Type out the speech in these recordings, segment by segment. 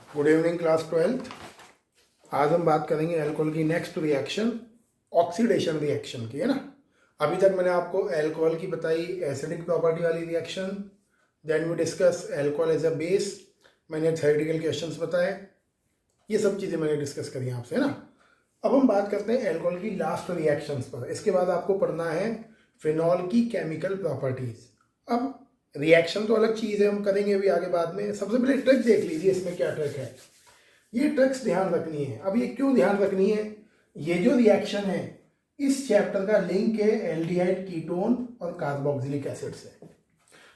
Good evening class 12th। आज हम बात करेंगे अल्कोहल की नेक्स्ट रिएक्शन ऑक्सीडेशन रिएक्शन की, है ना। अभी तक मैंने आपको अल्कोहल की बताई एसिडिक प्रॉपर्टी वाली reaction, then we discuss alcohol as a base, मैंने थ्योरेटिकल क्वेश्चंस बताए, ये सब चीज़ें मैंने डिस्कस करी आपसे, है ना। अब हम बात करते हैं अल्कोहल की लास्ट रिएक्शंस पर। इसके बाद आपको पढ़ना है फिनॉल की केमिकल प्रॉपर्टीज। अब रिएक्शन तो अलग चीज़ है, हम करेंगे अभी आगे बाद में। सबसे पहले ट्रिक देख लीजिए, इसमें क्या ट्रिक है, ये ट्रिक्स ध्यान रखनी है। अब ये क्यों ध्यान रखनी है, ये जो रिएक्शन है इस चैप्टर का लिंक है एल्डिहाइड कीटोन और कार्बोक्सिलिक एसिड से।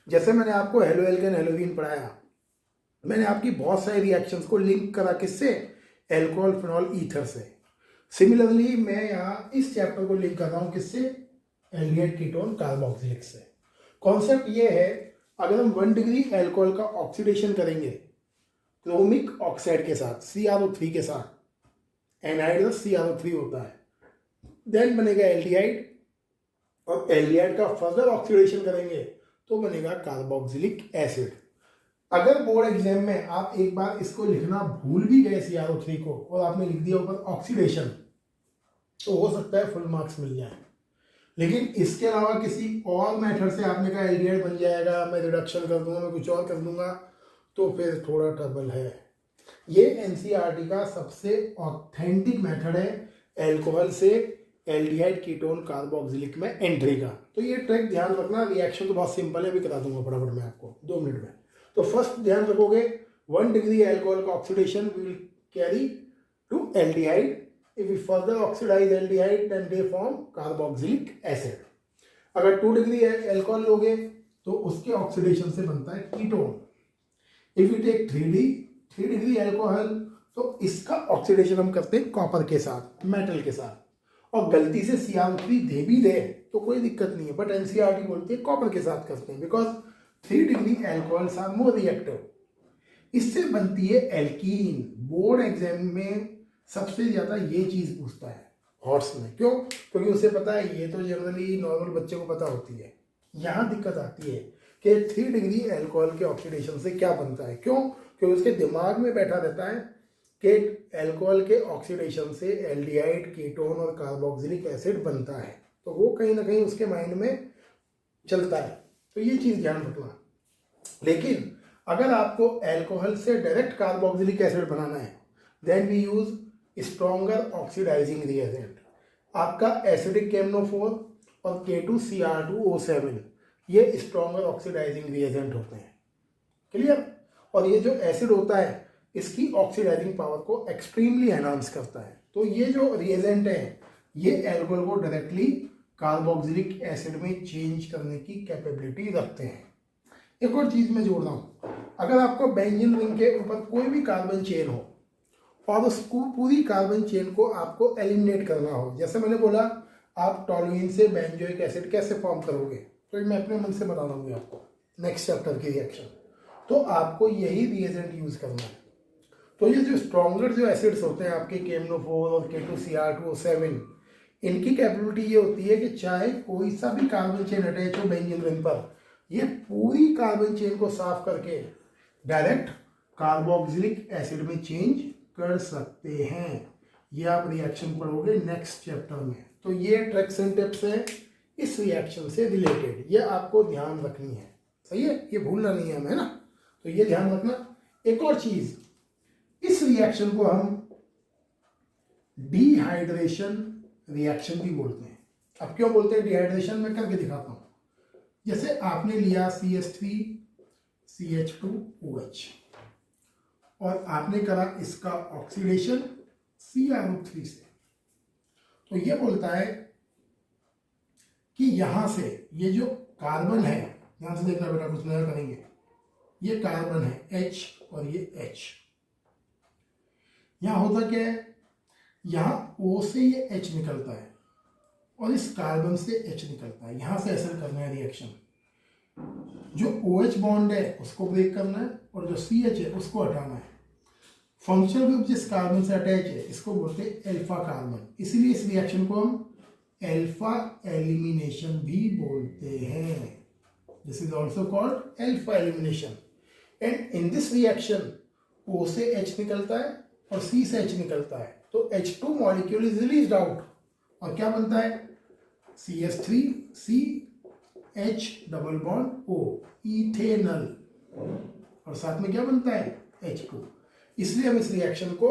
जैसे मैंने आपको हेलो एल्केन हेलोवीन पढ़ाया, मैंने आपकी बहुत सारी रिएक्शंस को लिंक करा किससे, एल्कोहल फिनॉल ईथर से। सिमिलरली मैं यहाँ इस चैप्टर को लिंक कर रहा हूँ किससे, एल्डिहाइड कीटोन कार्बोक्सिलिक से। कॉन्सेप्ट ये है, अगर हम 1 डिग्री एल्कोहल का ऑक्सीडेशन करेंगे क्रोमिक ऑक्साइड के साथ CrO3 के साथ, एनहाइड्रस CrO3 होता है, देन बनेगा एल्डिहाइड, और एल्डिहाइड का फर्दर ऑक्सीडेशन करेंगे तो बनेगा कार्बोक्सिलिक एसिड। अगर बोर्ड एग्जाम में आप एक बार इसको लिखना भूल भी गए CrO3 को और आपने लिख दिया ऊपर ऑक्सीडेशन, तो हो सकता है फुल मार्क्स मिल जाए। लेकिन इसके अलावा किसी और मेथड से आपने कहा एल्डिहाइड बन जाएगा, मैं रिडक्शन कर दूंगा, मैं कुछ और कर दूंगा, तो फिर थोड़ा ट्रबल है। ये एनसीईआरटी का सबसे ऑथेंटिक मेथड है एल्कोहल से एल्डिहाइड कीटोन कार्बोक्सिलिक में एंट्री का। तो ये ट्रिक ध्यान रखना। रिएक्शन तो बहुत सिंपल है, भी करा दूंगा फटाफट मैं आपको 2 मिनट में। तो फर्स्ट ध्यान रखोगे, 1 डिग्री एल्कोहल का oxidation will carry to aldehyde. If we further oxidise aldehyde then they form carboxylic acid. अगर 2 डिग्री एल्कोहल लोगे तो उसके ऑक्सीडेशन से बनता है ketone. If you take 3 degree alcohol, तो इसका ऑक्सीडेशन हम करते हैं कॉपर के साथ, मेटल के साथ। और गलती से CrO3 दे भी दे तो कोई दिक्कत नहीं है, बट एनसीईआरटी बोलती है कॉपर के साथ करते हैं, because 3 degree alcohols are more reactive. इससे बनती है एल्कीन। बोर्ड एग्जाम में सबसे ज्यादा ये चीज पूछता है हॉर्स में। क्यों? क्योंकि उसे पता है, ये तो जनरली नॉर्मल बच्चे को पता होती है। यहाँ दिक्कत आती है कि 3 डिग्री एल्कोहल के ऑक्सीडेशन से क्या बनता है। क्यों? क्योंकि उसके दिमाग में बैठा रहता है कि एल्कोहल के ऑक्सीडेशन से एल्डिहाइड कीटोन और कार्बोक्सिलिक एसिड बनता है, तो वो कहीं ना कहीं उसके माइंड में चलता है। तो ये चीज़ ध्यान रखना। लेकिन अगर आपको एल्कोहल से डायरेक्ट कार्बोक्सिलिक एसिड बनाना है, then we use stronger oxidising reagent. आपका एसिडिक KMnO4 और K2Cr2O7 ये स्ट्रॉन्गर ऑक्सीडाइजिंग रिएजेंट होते हैं। क्लियर? और ये जो एसिड होता है इसकी ऑक्सीडाइजिंग पावर को एक्सट्रीमली एनहांस करता है। तो ये जो रिएजेंट है ये एल्कोहल को डायरेक्टली कार्बोक्सिलिक एसिड में चेंज करने की कैपेबिलिटी रखते हैं। एक और चीज मैं जोड़ रहा हूं, अगर आपको बेंजीन रिंग के ऊपर कोई भी कार्बन चेन हो और उसको पूरी कार्बन चेन को आपको एलिमिनेट करना हो, जैसे मैंने बोला आप टॉलुइन से बेंजोइक एसिड कैसे फॉर्म करोगे, तो मैं अपने मन से बता दूंगी आपको नेक्स्ट चैप्टर की रिएक्शन। तो आपको यही रिएजेंट यूज करना है। तो ये जो स्ट्रॉन्गर जो एसिड्स होते हैं आपके KMnO4 और K2Cr2O7, इनकी कैपेबिलिटी ये होती है कि चाहे कोई सा भी कार्बन चेन अटैच हो बेंजीन रिंग पर, ये पूरी कार्बन चेन को साफ करके डायरेक्ट कार्बोक्सिलिक एसिड में चेंज कर सकते हैं। ये आप रिएक्शन पढ़ोगे नेक्स्ट चैप्टर में। तो ये ट्रिक्स एंड टिप्स है इस रिएक्शन से रिलेटेड, ये आपको ध्यान रखनी है। सही है, ये भूलना नहीं है हमें, ना। तो ये ध्यान रखना। एक और चीज, इस रिएक्शन को हम डिहाइड्रेशन रिएक्शन भी बोलते हैं। अब क्यों बोलते हैं डिहाइड्रेशन, मैं करके दिखाता हूं। जैसे आपने लिया CH3CH2OH और आपने करा इसका ऑक्सीडेशन CrO3 से, तो ये बोलता है कि यहां से ये जो कार्बन है, ध्यान से देखना बेटा, कुछ नया करेंगे, ये कार्बन है H और ये H। यहां होता क्या है, यहां O से ये H निकलता है और इस कार्बन से H निकलता है। यहां से ऐसा करना है रिएक्शन, जो OH बॉन्ड है उसको ब्रेक करना है और जो CH है उसको हटाना है। फंक्शनल ग्रुप जिस कार्बन से अटैच है इसको बोलते हैं अल्फा कार्बन, इसीलिए इस रिएक्शन को हम अल्फा एलिमिनेशन भी बोलते हैं। This is also called alpha elimination. And in this reaction O से H निकलता है और C से H निकलता है, तो H2 molecule is released out और क्या बनता है CH3CH double bond O, ethanal, और साथ में क्या बनता है H2। इसलिए हम इस रिएक्शन को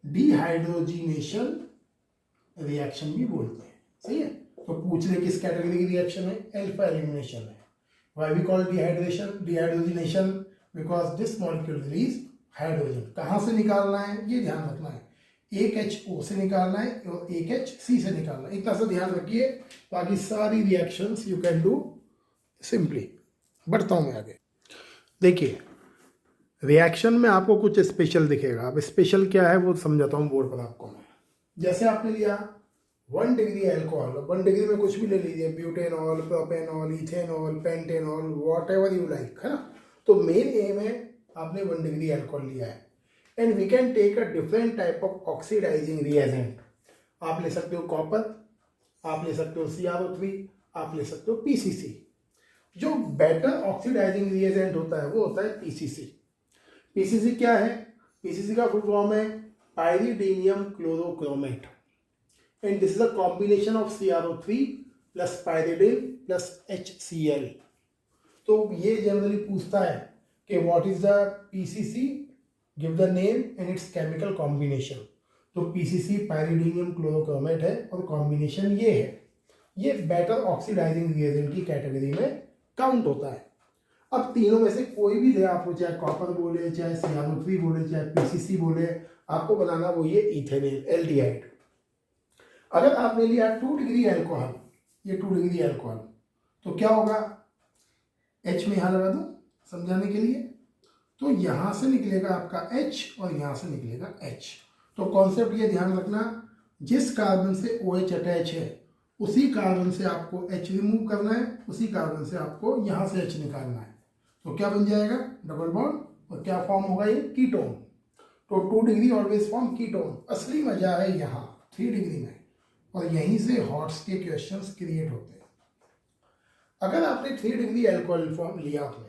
डिहाइड्रोजिनेशन रिएक्शन भी बोलते हैं। सही है, तो पूछ रहे किस कैटेगरी की रिएक्शन है, अल्फा एलिमिनेशन है। Why we call dehydrogenation, because this molecule release hydrogen. कहाँ से निकालना है ये ध्यान रखना है, एक HO से निकालना है और एक HC से निकालना है, इतना सा ध्यान रखिए। बाकी सारी reactions you can do simply. बढ़ता हूँ मैं आगे। देखिए रिएक्शन में आपको कुछ स्पेशल दिखेगा, अब स्पेशल क्या है वो समझाता हूँ बोर्ड पर आपको मैं। जैसे आपने लिया 1 डिग्री एल्कोहल, 1 डिग्री में कुछ भी ले लीजिए, butanol, propanol, ethanol, pentanol, what ever you like, है ना। तो मेन एम है आपने 1 डिग्री एल्कोहल लिया है, and we can take a different type of oxidising reagent. आप ले सकते हो कॉपर, आप ले सकते हो CrO3, आप ले सकते हो PCC। जो बेटर ऑक्सीडाइजिंग रिएजेंट होता है वो होता है PCC। PCC क्या है, PCC का फुल फॉर्म है pyridinium chlorochromate, and this is a combination of CrO3 plus pyridine plus HCl। तो ये जनरली पूछता है कि what is the PCC, give the name and its chemical combination. तो PCC पायरिडीनियम क्लोरोक्रोमेट है और कॉम्बिनेशन ये है। ये बेटर ऑक्सीडाइजिंग रिएजेंट की कैटेगरी में काउंट होता है। अब तीनों में से कोई भी दे आपको, चाहे कॉपर बोले, चाहे CrO3 बोले, चाहे PCC बोले, आपको बनाना वो ये इथेनॉल एल्डिहाइड। अगर आपने लिया 2 डिग्री एल्कोहल, ये 2 डिग्री एल्कोहल, तो क्या होगा, H में यहाँ लगा दूं समझाने के लिए, तो यहाँ से निकलेगा आपका H और यहाँ से निकलेगा H। तो कॉन्सेप्ट ये ध्यान रखना, जिस कार्बन से OH अटैच है उसी कार्बन से आपको H रिमूव करना है, उसी कार्बन से आपको यहाँ से H निकालना है। तो क्या बन जाएगा, डबल बॉन्ड, और क्या फॉर्म होगा ये, कीटोन। तो 2 डिग्री ऑलवेज फॉर्म कीटोन। असली मजा है यहाँ 3 डिग्री में, और यहीं से हॉट्स के क्वेश्चंस क्रिएट होते हैं। अगर आपने 3 डिग्री एल्कोहल फॉर्म लिया आपने,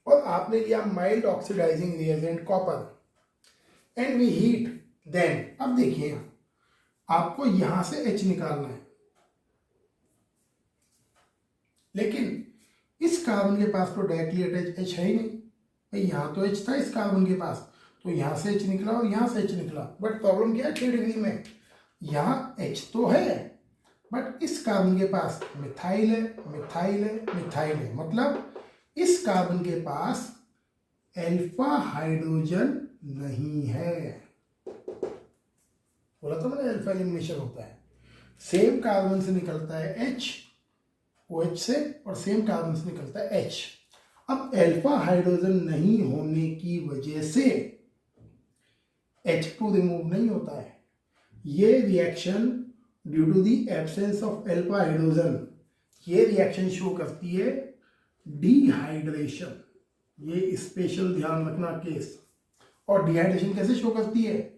और आपने लिया mild oxidising reagent copper, and we heat, then अब देखिए आपको यहां से H निकालना है, लेकिन इस कार्बन के पास तो डायरेक्टली अटैच H है ही नहीं भाई, यहां तो H था इस कार्बन के पास, तो यहां से H निकला और यहां से H निकला। बट प्रॉब्लम क्या है 3 डिग्री में, यहां H तो है बट इस कार्बन के पास मिथाइल है, मिथाइल है, मिथाइल है, मतलब इस कार्बन के पास अल्फा हाइड्रोजन नहीं है। बोला तो मैंने अल्फा एलिमिनेशन होता है, सेम कार्बन से निकलता है H OH से, और सेम कार्बन से निकलता है H। अब अल्फा हाइड्रोजन नहीं होने की वजह से H2 रिमूव नहीं होता है। ये reaction due to the absence of alpha hydrogen, ये रिएक्शन शो करती है डिहाइड्रेशन। ये स्पेशल ध्यान रखना केस। और डिहाइड्रेशन कैसे शो करती है,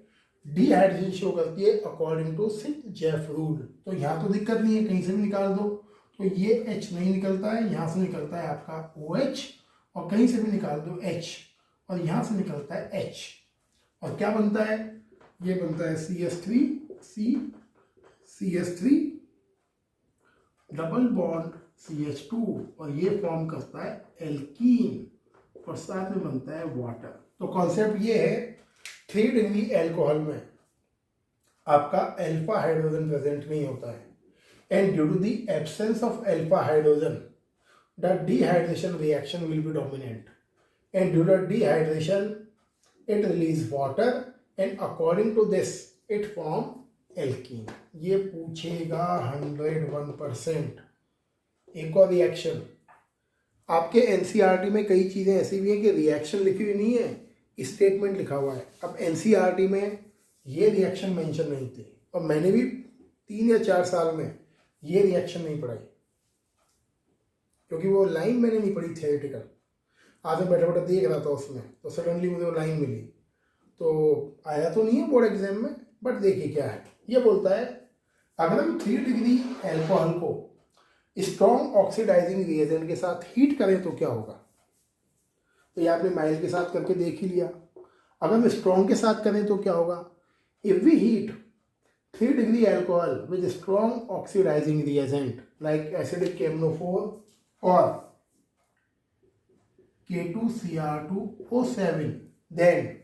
डिहाइड्रेशन शो करती है अकॉर्डिंग टू सिट-जेफ रूल। तो यहाँ तो दिक्कत नहीं है, कहीं से भी निकाल दो, तो ये H नहीं निकलता है, यहाँ से निकलता है आपका OH, और कहीं से भी निकाल दो H, और यहाँ से निकलता है H, और क्या बनता है, ये बनता है CH3 डबल बॉन्ड CH2, और ये फॉर्म करता है एल्कीन, और साथ में बनता है वाटर। तो कॉन्सेप्ट ये है 3 डिग्री एल्कोहल में आपका अल्फा हाइड्रोजन प्रेजेंट नहीं होता है, and due to the absence of alpha hydrogen the dehydration reaction will be dominant, and due to dehydration it release water, and according to this it form alkene. ये पूछेगा 101%। एक और reaction, आपके NCERT में कई चीजें ऐसी भी हैं कि रिएक्शन लिखी हुई नहीं है, स्टेटमेंट लिखा हुआ है। अब एनसीईआरटी में ये रिएक्शन मेंशन नहीं थी, और मैंने भी 3 या 4 साल में ये रिएक्शन नहीं पढ़ाई, क्योंकि वो लाइन मैंने नहीं पढ़ी थियोरेटिकल। आज मैं बैठा बैठा देख रहा था उसमें, तो सडनली मुझे वो लाइन मिली, तो आया तो नहीं है बोर्ड एग्जाम में, बट देखिए क्या है। ये बोलता है अगर हम 3 डिग्री एल्कोहल को स्ट्रॉन्ग ऑक्सीडाइजिंग रिएजेंट के साथ हीट करें तो क्या होगा? तो ये आपने माइल्ड के साथ करके देख ही लिया। अगर हम स्ट्रॉन्ग के साथ करें तो क्या होगा? If we heat 3 degree alcohol with strong oxidising reagent like acidic KMnO4 और K2Cr2O7, देन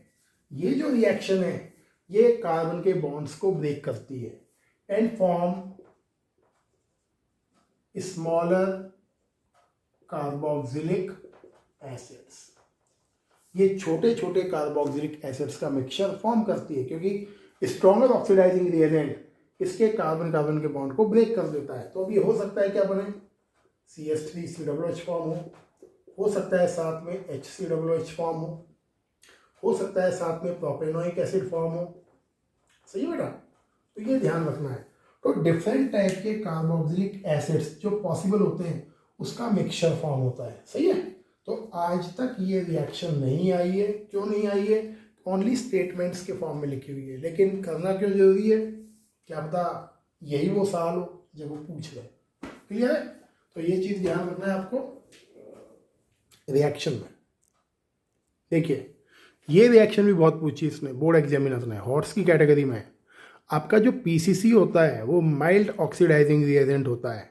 ये जो रिएक्शन है ये कार्बन के बॉन्ड्स को ब्रेक करती है and form smaller carboxylic acids. ये छोटे छोटे कार्बोक्सिलिक एसिड्स का मिक्सचर फॉर्म करती है, क्योंकि स्ट्रॉन्गर ऑक्सीडाइजिंग रिएजेंट इसके कार्बन कार्बन के बॉन्ड को ब्रेक कर देता है। तो अब ये हो सकता है क्या बने? CH3COOH फॉर्म हो सकता है साथ में HCOOH फॉर्म हो सकता है साथ में प्रोपेनोइक एसिड फॉर्म हो। सही है बेटा? तो ये ध्यान रखना है। तो डिफरेंट टाइप के कार्बोक्सिलिक एसिड्स जो पॉसिबल होते हैं उसका मिक्सचर फॉर्म होता है। सही है? तो आज तक ये रिएक्शन नहीं आई है। क्यों नहीं आई है? ओनली स्टेटमेंट्स के फॉर्म में लिखी हुई है। लेकिन करना क्यों जरूरी है? क्या पता यही वो साल हो जब वो पूछ ले। क्लियर है? तो ये चीज ध्यान रखना है आपको रिएक्शन में। देखिए ये रिएक्शन भी बहुत पूछी इसने बोर्ड एग्जामिनर ने, हॉट्स की कैटेगरी में। आपका जो PCC होता है वो माइल्ड ऑक्सीडाइजिंग रिएजेंट होता है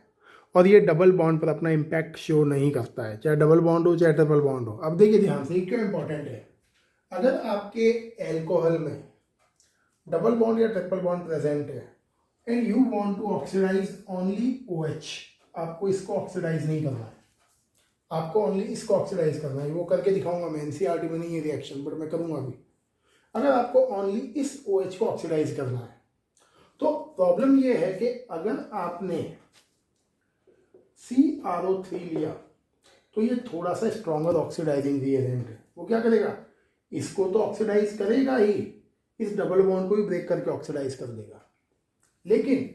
और ये डबल बॉन्ड पर अपना इम्पैक्ट शो नहीं करता है, चाहे डबल बॉन्ड हो चाहे ट्रिपल बॉन्ड हो। अब देखिए ध्यान से, ये क्यों इंपॉर्टेंट है? अगर आपके एल्कोहल में डबल बॉन्ड या ट्रिपल बॉन्ड प्रेजेंट है and you want to oxidise only OH, आपको इसको ऑक्सीडाइज नहीं करना है, आपको ओनली इसको ऑक्सीडाइज करना है। वो करके दिखाऊंगा मैं, NCERT में नहीं है रिएक्शन, बट मैं करूंगा अभी। अगर आपको ओनली इस OH को ऑक्सीडाइज करना है तो प्रॉब्लम ये है कि अगर आपने CrO3 लिया तो ये थोड़ा सा स्ट्रॉन्गर ऑक्सीडाइजिंग रिएजेंट है। वो क्या करेगा? इसको तो ऑक्सीडाइज करेगा ही, इस डबल बॉन्ड को भी ब्रेक करके ऑक्सीडाइज कर देगा। लेकिन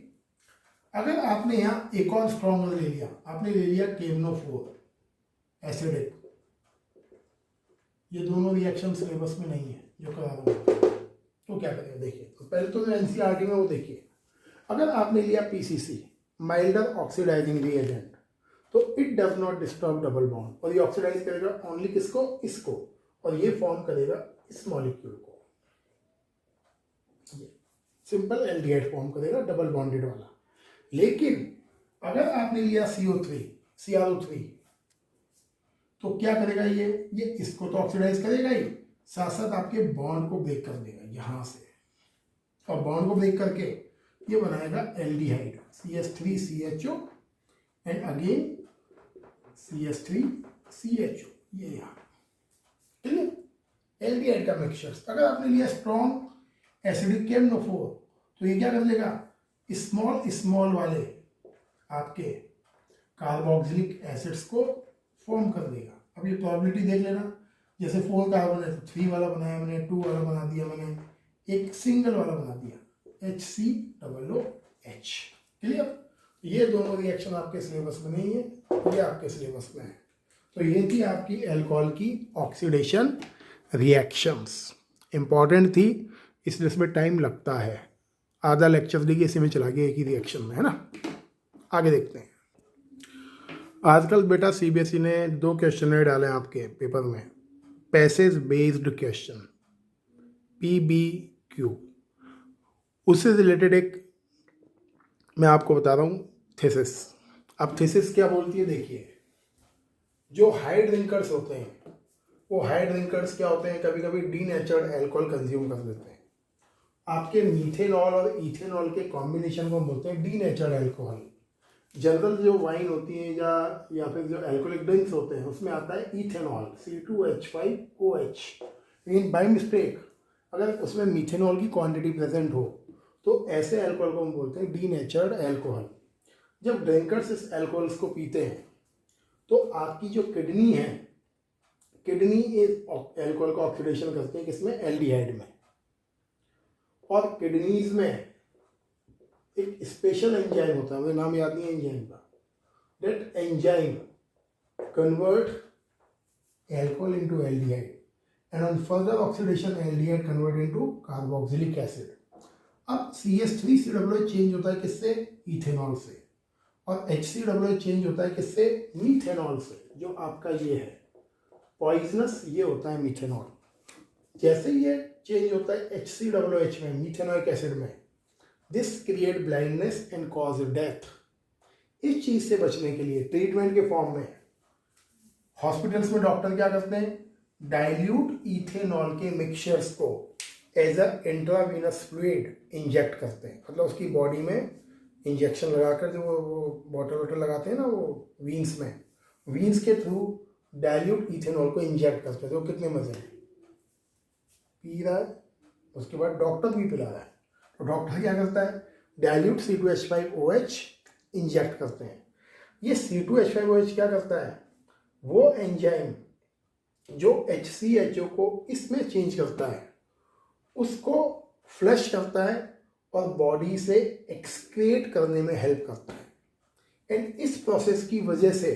अगर आपने यहाँ एक और स्ट्रॉन्गर ले लिया, आपने ले लिया KMnO4 एसिडिक, ये दोनों रिएक्शन सिलेबस में नहीं है जो करा रहा हूँ, तो क्या करेंगे? देखिए तो पहले तो NCERT में वो देखिए, अगर आपने लिया PCC माइल्डर ऑक्सीडाइजिंग रिएजेंट तो it does not disturb double bond, और ये ऑक्सीडाइज करेगा ओनली किसको? इसको, और ये फॉर्म करेगा इस मॉलिक्यूल को, ये सिंपल एल्डिहाइड फॉर्म करेगा डबल बॉन्डेड वाला। लेकिन अगर आपने लिया CrO3 तो क्या करेगा? ये इसको तो ऑक्सीडाइज करेगा ही, साथ साथ आपके बॉन्ड को ब्रेक कर देगा यहां से, और बॉन्ड को ब्रेक करके ये बनाएगा aldehyde CH3CHO and again CH3CHO, ये यहाँ। ठीक है? एल्डिहाइड का मिक्सचर। अगर आपने लिया स्ट्रॉन्ग एसिडिक KMnO4 तो ये क्या कर लेगा? स्मॉल वाले आपके कार्बोक्सिलिक एसिड्स को फॉर्म कर देगा। अब ये प्रोबेबिलिटी देख लेना, जैसे 4 कार्बन है तो 3 वाला बनाया मैंने, 2 वाला बना दिया मैंने, एक सिंगल वाला बना दिया HCOOH। क्लियर? ये दोनों रिएक्शन आपके सिलेबस में नहीं है, ये आपके सिलेबस में है। तो ये थी आपकी अल्कोहल की ऑक्सीडेशन रिएक्शंस। इंपॉर्टेंट थी इसलिए इसमें टाइम लगता है, आधा लेक्चर देखिए इसी में चला गया एक ही रिएक्शन में, है ना। आगे देखते हैं। आजकल बेटा CBSE ने 2 क्वेश्चन डाले आपके पेपर में, पैसेज बेस्ड क्वेश्चन PBQ। उससे रिलेटेड एक मैं आपको बता रहा हूँ थीसिस। अब थीसिस क्या बोलती है देखिए, जो हाई ड्रिंकर्स होते हैं वो हाई ड्रिंकर्स क्या होते हैं, कभी कभी डीनेचर्ड अल्कोहल कंज्यूम कर लेते हैं। आपके मीथेनॉल और इथेनॉल के कॉम्बिनेशन को बोलते हैं डीनेचर्ड अल्कोहल। जनरल जो वाइन होती है या फिर जो अल्कोहलिक ड्रिंक्स होते हैं उसमें आता है इथेनॉल C2H5OH, लेकिन बाय मिस्टेक अगर उसमें मीथेनॉल की क्वांटिटी प्रेजेंट हो तो ऐसे अल्कोहल को हम बोलते हैं डीनेचर्ड अल्कोहल। जब ड्रिंकर्स इस अल्कोहल्स को पीते हैं तो आपकी जो किडनी है, किडनी इस अल्कोहल का ऑक्सीडेशन करते हैं किसमें? एल्डिहाइड में। और किडनीज में एक स्पेशल एंजाइम होता है, मुझे नाम याद नहीं है एंजाइम का, that enzyme convert alcohol into aldehyde and on further oxidation aldehyde convert into carboxylic acid. अब CH3COOH चेंज होता है किससे? इथेनॉल से, और HCOOH चेंज होता है किससे? मीथेनॉल से, जो आपका ये है पॉइजनस, ये होता है मीथेनॉल। जैसे ये चेंज होता है HCOOH में, मीथेनॉइक एसिड में, this create blindness and cause death. इस चीज से बचने के लिए ट्रीटमेंट के फॉर्म में हॉस्पिटल्स में डॉक्टर क्या करते हैं? डाइल्यूट इथेनॉल के मिक्सचर्स को as a intravenous fluid inject करते हैं, मतलब उसकी बॉडी में इंजेक्शन लगाकर, जो वो बॉटल लगाते हैं ना वो वीन्स में, वीन्स के थ्रू डाइल्यूट इथेनॉल को इंजेक्ट करते हैं। तो कितने मजे हैं, पी रहा है, उसके बाद डॉक्टर भी पिला रहा है। तो डॉक्टर क्या करता है? डाइल्यूट C2H5OH इंजेक्ट करते हैं। ये C2H5OH क्या करता है? वो एंजाइम जो HCHO को इसमें चेंज करता है, उसको फ्लश करता है और बॉडी से एक्सक्रीट करने में हेल्प करता है। एंड इस प्रोसेस की वजह से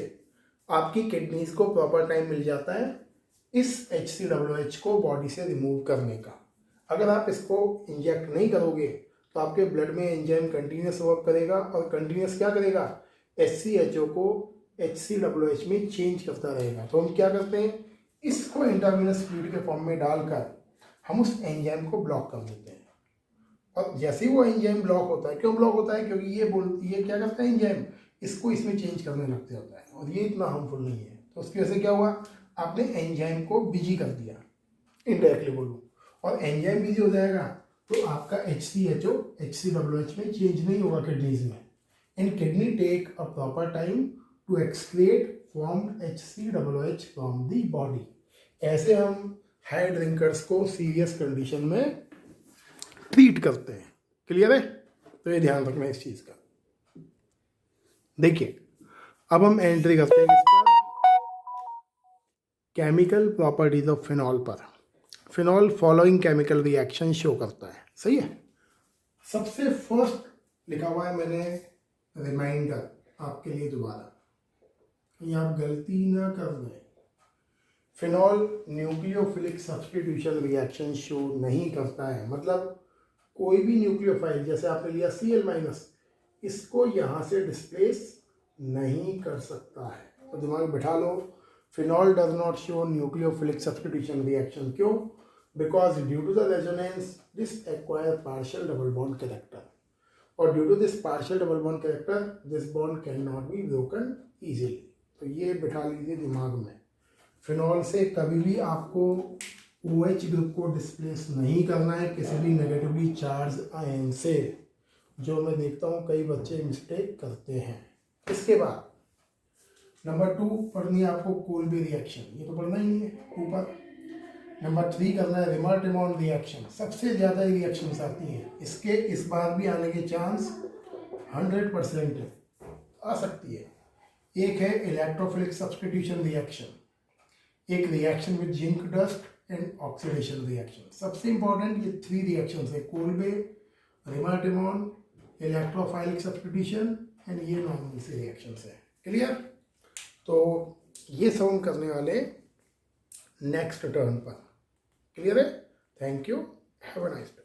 आपकी किडनीज को प्रॉपर टाइम मिल जाता है इस HCOOH को बॉडी से रिमूव करने का। अगर आप इसको इंजेक्ट नहीं करोगे तो आपके ब्लड में एंजाइम कंटिन्यूस वर्क करेगा और कंटिन्यूस क्या करेगा? HCHO को HCOOH में चेंज करता रहेगा। तो हम क्या करते हैं? इसको इंट्रावेनस फ्लूइड के फॉर्म में डालकर हम उस एंजाइम को ब्लॉक कर देते हैं। और जैसे ही वो एंजाइम ब्लॉक होता है, क्यों ब्लॉक होता है? क्योंकि ये क्या करता है एंजाइम, इसको इसमें चेंज करने लगते होता है, और ये इतना हार्मफुल नहीं है। तो उसकी वजह से क्या हुआ? आपने एंजाइम को बिजी कर दिया, इनडायरेक्टली बोलूँ, और एंजाइम बिजी हो जाएगा तो आपका HCHO HCOOH में चेंज नहीं होगा किडनीज में। And kidney take a proper time to excrete formed HCOOH from the body. ऐसे हम हाई ड्रिंकर्स को सीरियस कंडीशन में ट्रीट करते हैं। क्लियर है? तो ये ध्यान रखना इस चीज का। देखिए अब हम एंट्री करते हैं किस पर? केमिकल प्रॉपर्टीज ऑफ फिनॉल पर। Phenol following chemical reaction show करता है, सही है। सबसे फर्स्ट लिखा हुआ है मैंने रिमाइंडर आपके लिए दोबारा, कहीं आप गलती ना कर दें। Phenol nucleophilic substitution reaction show नहीं करता है, मतलब कोई भी न्यूक्लियोफाइल, जैसे आपने लिया Cl-, इसको यहाँ से डिस्प्लेस नहीं कर सकता है। तो दिमाग में बिठा लो, phenol does not show nucleophilic substitution reaction. क्यों? Because due to the resonance this acquire partial double bond character, और due to this partial double bond character this bond can not be broken easily. तो ये बिठा लीजिए दिमाग में, phenol से कभी भी आपको OH ग्रुप को डिस्प्लेस नहीं करना है किसी भी नेगेटिवली चार्ज आयन से, जो मैं देखता हूँ कई बच्चे मिस्टेक करते हैं। इसके बाद नंबर 2 पढ़नी है आपको कोल्बे रिएक्शन, ये तो पढ़ना ही है ऊपर। नंबर 3 करना है रिमार्टिमॉन रिएक्शन, सबसे ज़्यादा रिएक्शंस आती हैं, इसके इस बार भी आने के चांस 100% आ सकती है। एक है इलेक्ट्रोफिलिक सब्स्टिट्यूशन रिएक्शन, एक reaction with zinc dust and oxidation reaction. सबसे इंपॉर्टेंट ये 3 रिएक्शन है, कोल्बे, रिमार्टिमॉन, इलेक्ट्रोफाइलिक सब्स्टिट्यूशन एंड ये नॉर्मल से रिएक्शन है। क्लियर? तो ये सब हम करने वाले नेक्स्ट टर्न पर। क्लियर है? Thank you, have a nice day.